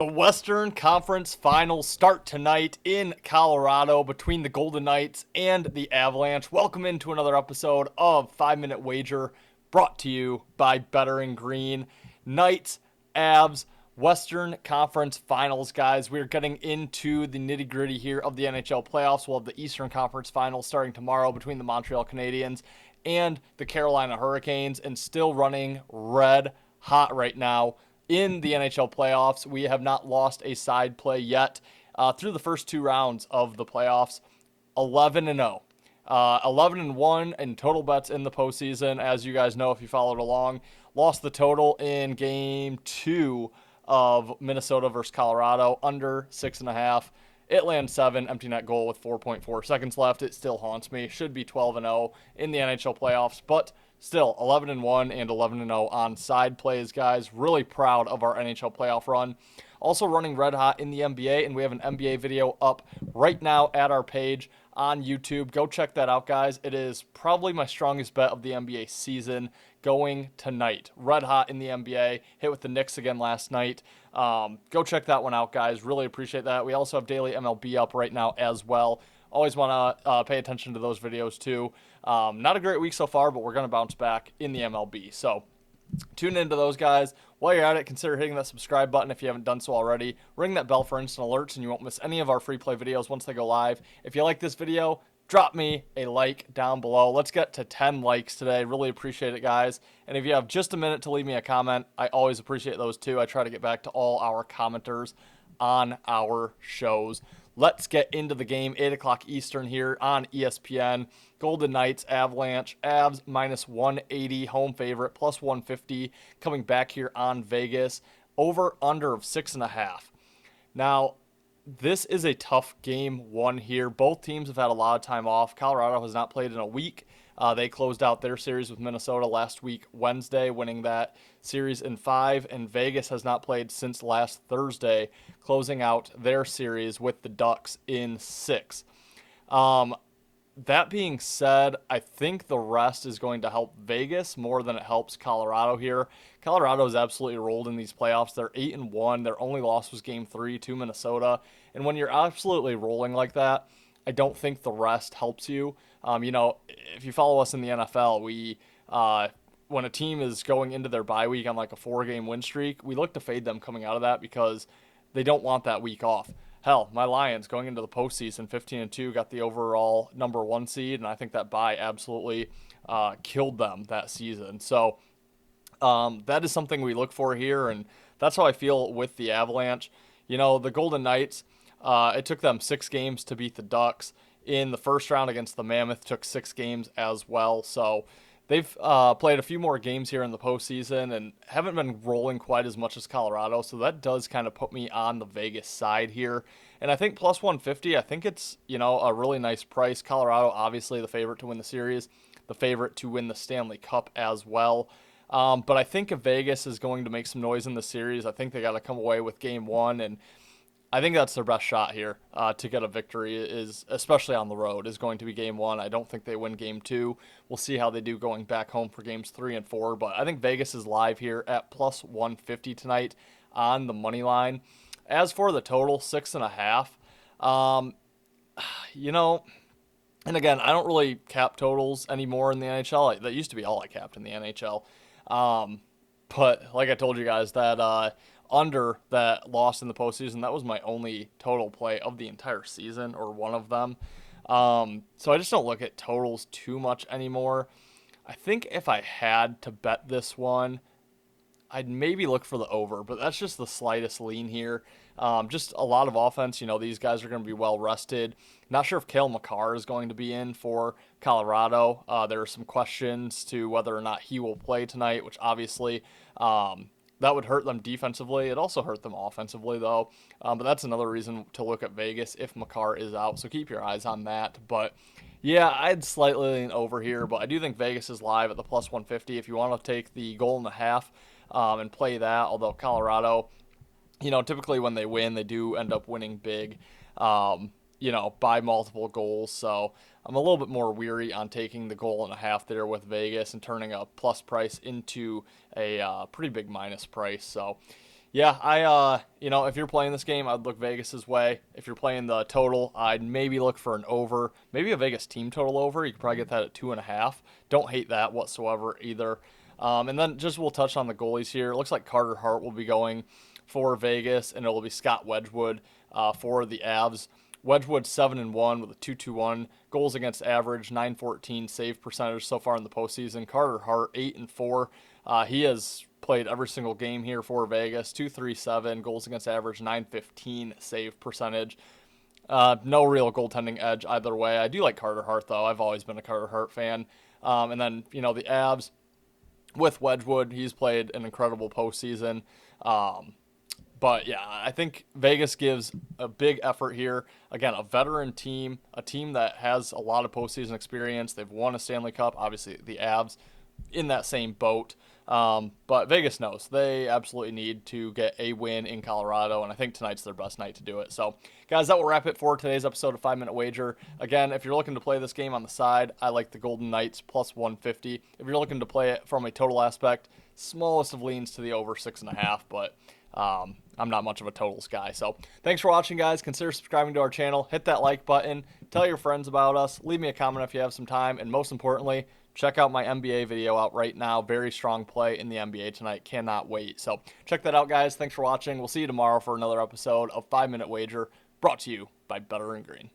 The Western Conference Finals start tonight in Colorado between the Golden Knights and the Avalanche. Welcome into another episode of 5 Minute Wager, brought to you by Better in Green. Knights, Avs, Western Conference Finals, guys. We're getting into the nitty-gritty here of the NHL playoffs. We'll have the Eastern Conference Finals starting tomorrow between the Montreal Canadiens and the Carolina Hurricanes, and still running red hot right now in the NHL playoffs. We have not lost a side play yet through the first two rounds of the playoffs. 11-0. 11-1 in total bets in the postseason, as you guys know if you followed along. Lost the total in game 2 of Minnesota versus Colorado, under 6.5. It lands 7, empty net goal with 4.4 seconds left. It still haunts me. Should be 12-0 in the NHL playoffs, but still 11-1 and 11-0 on side plays, guys. Really proud of our NHL playoff run. Also running red hot in the NBA, and we have an NBA video up right now at our page on YouTube. Go check that out, guys. It is probably my strongest bet of the NBA season going tonight. Red hot in the NBA. Hit with the Knicks again last night. Go check that one out, guys. Really appreciate that. We also have daily MLB up right now as well. Always want to pay attention to those videos too. Not a great week so far, but we're going to bounce back in the MLB. So tune into those, guys. While you're at it, consider hitting that subscribe button if you haven't done so already. Ring that bell for instant alerts, and you won't miss any of our free play videos once they go live. If you like this video, drop me a like down below. Let's get to 10 likes today. Really appreciate it, guys. And if you have just a minute to leave me a comment, I always appreciate those too. I try to get back to all our commenters on our shows. Let's get into the game. 8 o'clock Eastern here on ESPN. Golden Knights, Avalanche, Avs minus 180, home favorite, plus 150, coming back here on Vegas. Over under of 6.5. Now, this is a tough game one here. Both teams have had a lot of time off. Colorado has not played in a week. They closed out their series with Minnesota last week, Wednesday, winning that series in 5. And Vegas has not played since last Thursday, closing out their series with the Ducks in 6. That being said, I think the rest is going to help Vegas more than it helps Colorado here. Colorado is absolutely rolled in these playoffs. They're 8-1. Their only loss was Game 3 to Minnesota. And when you're absolutely rolling like that, I don't think the rest helps you. If you follow us in the NFL, when a team is going into their bye week on like a 4-game win streak, we look to fade them coming out of that because they don't want that week off. Hell, my Lions going into the postseason 15-2 got the overall number 1 seed, and I think that bye absolutely killed them that season. So that is something we look for here, and that's how I feel with the Avalanche. The Golden Knights, it took them 6 games to beat the Ducks. In the first round against the Mammoth, took 6 games as well. So they've played a few more games here in the postseason and haven't been rolling quite as much as Colorado. So that does kind of put me on the Vegas side here. And I think plus 150, I think it's, a really nice price. Colorado, obviously the favorite to win the series, the favorite to win the Stanley Cup as well. But I think if Vegas is going to make some noise in the series, I think they got to come away with game 1. And I think that's their best shot here to get a victory, is especially on the road, is going to be game 1. I don't think they win game 2. We'll see how they do going back home for games 3 and 4. But I think Vegas is live here at plus 150 tonight on the money line. As for the total, 6.5. And again, I don't really cap totals anymore in the NHL. That used to be all I capped in the NHL. But like I told you guys, that under that loss in the postseason, that was my only total play of the entire season, or one of them. So I just don't look at totals too much anymore. I think if I had to bet this one, I'd maybe look for the over, but that's just the slightest lean here. Just a lot of offense. These guys are going to be well rested. Not sure if Cale Makar is going to be in for Colorado. There are some questions to whether or not he will play tonight, which obviously that would hurt them defensively. It also hurt them offensively, though. But that's another reason to look at Vegas if Makar is out. So keep your eyes on that. But yeah, I'd slightly lean over here, but I do think Vegas is live at the plus 150. If you want to take the goal and a half and play that, although Colorado, typically when they win, they do end up winning big, by multiple goals. So I'm a little bit more weary on taking the goal and a half there with Vegas and turning a plus price into a pretty big minus price. So Yeah, if you're playing this game, I'd look Vegas's way. If you're playing the total, I'd maybe look for an over, maybe a Vegas team total over. You could probably get that at 2.5. Don't hate that whatsoever either. And then just we'll touch on the goalies here. It looks like Carter Hart will be going for Vegas, and it will be Scott Wedgwood for the Avs. Wedgwood 7-1 with a 2.21 goals against average, 914 save percentage so far in the postseason. Carter Hart 8-4. He has played every single game here for Vegas, 2.37 goals against average, 915 save percentage. No real goaltending edge either way. I do like Carter Hart though. I've always been a Carter Hart fan. And then the Avs with Wedgwood, he's played an incredible postseason. But yeah, I think Vegas gives a big effort here. Again, a veteran team, a team that has a lot of postseason experience. They've won a Stanley Cup. Obviously, the Avs in that same boat. But Vegas knows they absolutely need to get a win in Colorado, and I think tonight's their best night to do it. So, guys, that will wrap it for today's episode of 5 Minute Wager. Again, if you're looking to play this game on the side, I like the Golden Knights plus 150. If you're looking to play it from a total aspect, smallest of leans to the over 6.5, but I'm not much of a totals guy. So thanks for watching, guys. Consider subscribing to our channel. Hit that like button. Tell your friends about us. Leave me a comment if you have some time. And most importantly, check out my NBA video out right now. Very strong play in the NBA tonight. Cannot wait. So check that out, guys. Thanks for watching. We'll see you tomorrow for another episode of 5 Minute Wager, brought to you by Better and Green.